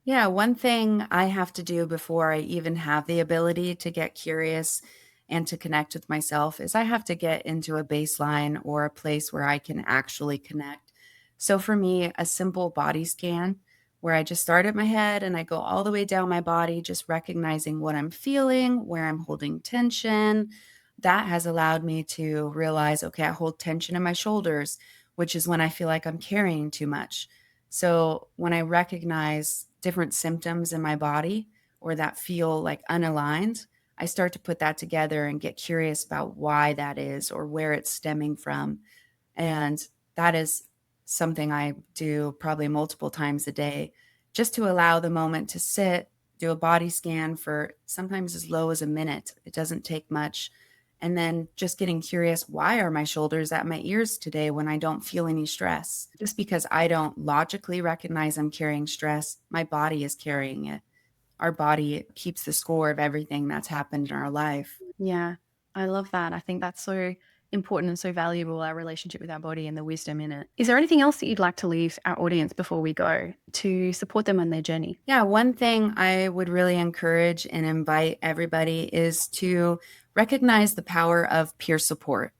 Yeah, one thing I have to do before I even have the ability to get curious and to connect with myself is I have to get into a baseline or a place where I can actually connect. So for me, a simple body scan where I just start at my head and I go all the way down my body, just recognizing what I'm feeling, where I'm holding tension. That has allowed me to realize, okay, I hold tension in my shoulders, which is when I feel like I'm carrying too much. So when I recognize different symptoms in my body or that feel like unaligned, I start to put that together and get curious about why that is or where it's stemming from. And that is something I do probably multiple times a day, just to allow the moment to sit, do a body scan for sometimes as low as a minute. It doesn't take much. And then just getting curious, why are my shoulders at my ears today when I don't feel any stress? Just because I don't logically recognize I'm carrying stress, my body is carrying it. Our body keeps the score of everything that's happened in our life. Yeah, I love that. I think that's so important and so valuable, our relationship with our body and the wisdom in it. Is there anything else that you'd like to leave our audience before we go to support them on their journey? Yeah, one thing I would really encourage and invite everybody is to recognize the power of peer support.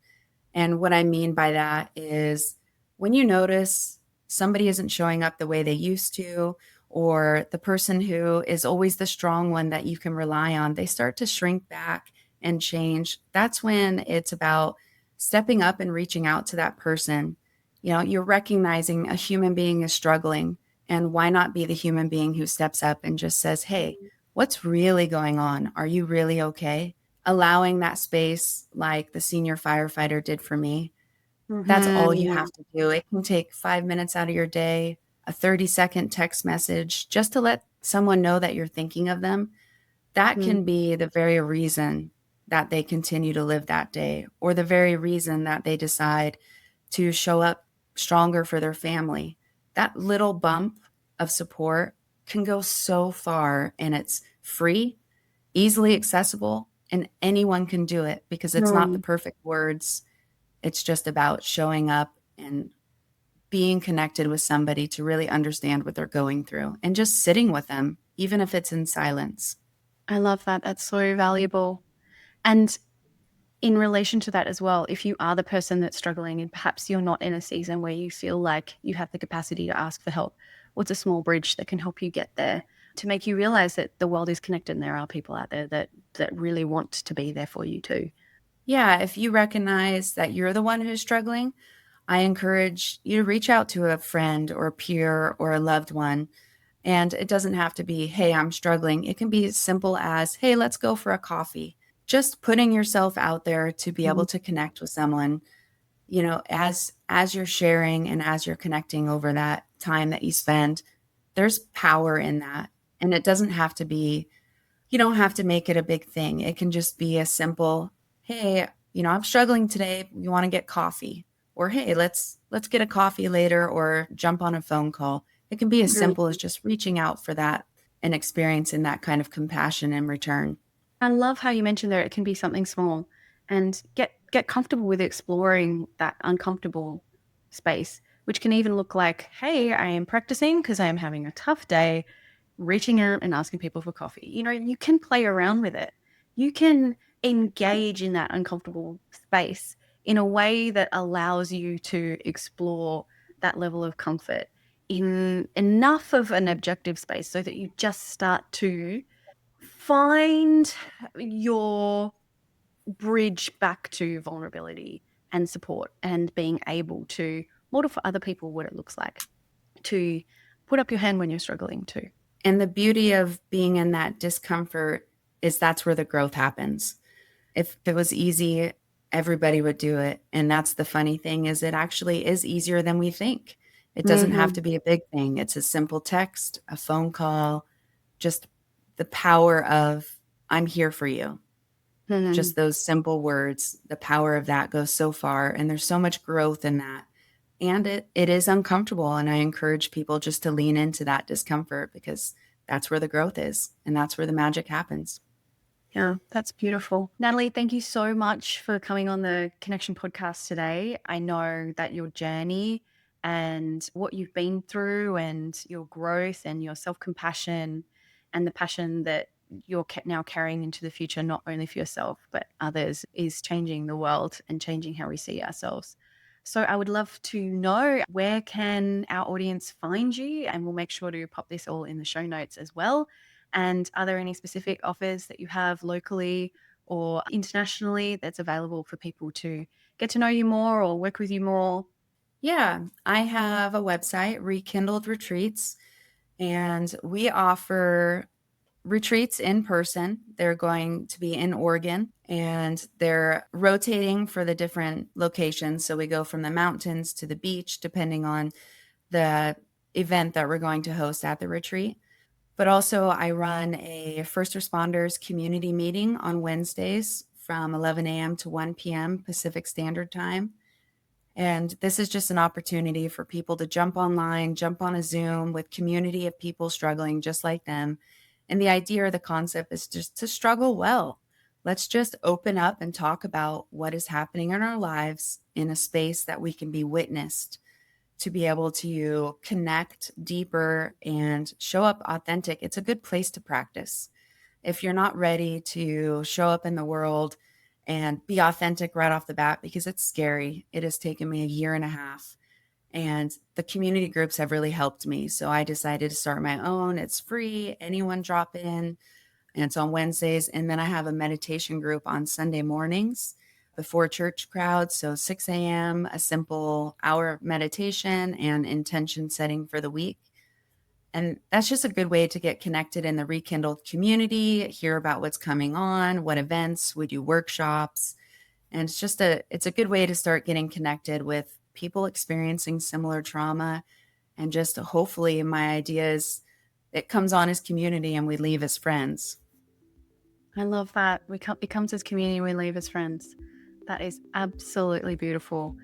And what I mean by that is when you notice somebody isn't showing up the way they used to, or the person who is always the strong one that you can rely on, they start to shrink back and change. That's when it's about stepping up and reaching out to that person. You know, you're recognizing a human being is struggling, and why not be the human being who steps up and just says, "Hey, what's really going on? Are you really okay? allowing that space like the senior firefighter did for me. That's all you Mm-hmm. have to do. It can take 5 minutes out of your day, a 30-second text message just to let someone know that you're thinking of them. That Mm. can be the very reason that they continue to live that day, or the very reason that they decide to show up stronger for their family. That little bump of support can go so far, and it's free, easily accessible, and anyone can do it because it's not the Mm. perfect words. It's just about showing up and being connected with somebody to really understand what they're going through and just sitting with them, even if it's in silence. I love that. That's so valuable. And in relation to that as well, if you are the person that's struggling and perhaps you're not in a season where you feel like you have the capacity to ask for help, what's a small bridge that can help you get there to make you realize that the world is connected and there are people out there that really want to be there for you too? Yeah, if you recognize that you're the one who's struggling, I encourage you to reach out to a friend or a peer or a loved one. And it doesn't have to be, hey, I'm struggling. It can be as simple as, hey, let's go for a coffee. Just putting yourself out there to be able Mhm. to connect with someone, as you're sharing and as you're connecting over that time that you spend, there's power in that. And it doesn't have to be, you don't have to make it a big thing. It can just be a simple, hey, I'm struggling today. You want to get coffee? Or hey, let's get a coffee later or jump on a phone call. It can be as simple as just reaching out for that and experiencing that kind of compassion in return. I love how you mentioned there it can be something small and get comfortable with exploring that uncomfortable space, which can even look like, hey, I am practicing because I am having a tough day, reaching out and asking people for coffee. You can play around with it. You can engage in that uncomfortable space in a way that allows you to explore that level of comfort in enough of an objective space so that you just start to find your bridge back to vulnerability and support and being able to model for other people what it looks like to put up your hand when you're struggling too. And the beauty of being in that discomfort is that's where the growth happens. If it was easy, everybody would do it. And that's the funny thing is it actually is easier than we think. It doesn't have Mm-hmm. to be a big thing. It's a simple text, a phone call, just the power of I'm here for you. Mm-hmm. Just those simple words, the power of that goes so far. And there's so much growth in that. And it is uncomfortable. And I encourage people just to lean into that discomfort because that's where the growth is and that's where the magic happens. Yeah, that's beautiful. Natalie, thank you so much for coming on the Connection podcast today. I know that your journey and what you've been through and your growth and your self-compassion and the passion that you're now carrying into the future, not only for yourself, but others, is changing the world and changing how we see ourselves. So I would love to know, where can our audience find you? And we'll make sure to pop this all in the show notes as well. And are there any specific offers that you have locally or internationally that's available for people to get to know you more or work with you more? Yeah, I have a website, Rekindled Retreats, and we offer retreats in person. They're going to be in Oregon and they're rotating for the different locations. So we go from the mountains to the beach, depending on the event that we're going to host at the retreat. But also, I run a first responders community meeting on Wednesdays from 11 a.m. to 1 p.m. Pacific Standard Time. And this is just an opportunity for people to jump online, jump on a Zoom with community of people struggling just like them. And the idea or the concept is just to struggle well. Let's just open up and talk about what is happening in our lives in a space that we can be witnessed, to be able to connect deeper and show up authentic. It's a good place to practice. If you're not ready to show up in the world and be authentic right off the bat, because it's scary. It has taken me a year and a half, and the community groups have really helped me. So I decided to start my own. It's free. Anyone drop in, and it's on Wednesdays. And then I have a meditation group on Sunday mornings before church crowds. So 6 a.m., a simple hour meditation and intention setting for the week. And that's just a good way to get connected in the Rekindled community, hear about what's coming on, what events, we do workshops. And it's a good way to start getting connected with people experiencing similar trauma. And just hopefully my idea is it comes on as community and we leave as friends. I love that. It comes as community, we leave as friends. That is absolutely beautiful.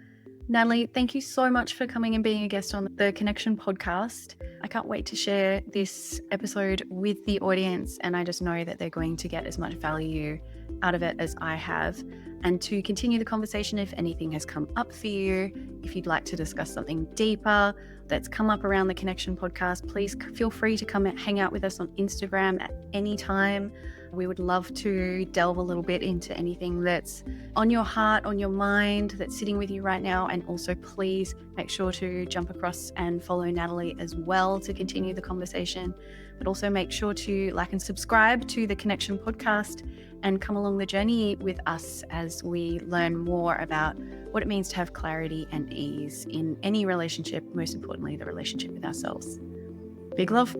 Natalie, thank you so much for coming and being a guest on the Connection podcast. I can't wait to share this episode with the audience, and I just know that they're going to get as much value out of it as I have. And to continue the conversation, if anything has come up for you, if you'd like to discuss something deeper that's come up around the Connection podcast, please feel free to come and hang out with us on Instagram at any time. We would love to delve a little bit into anything that's on your heart, on your mind, that's sitting with you right now. And also, please make sure to jump across and follow Natalie as well to continue the conversation. But also make sure to like and subscribe to the Connection podcast and come along the journey with us as we learn more about what it means to have clarity and ease in any relationship, most importantly, the relationship with ourselves. Big love.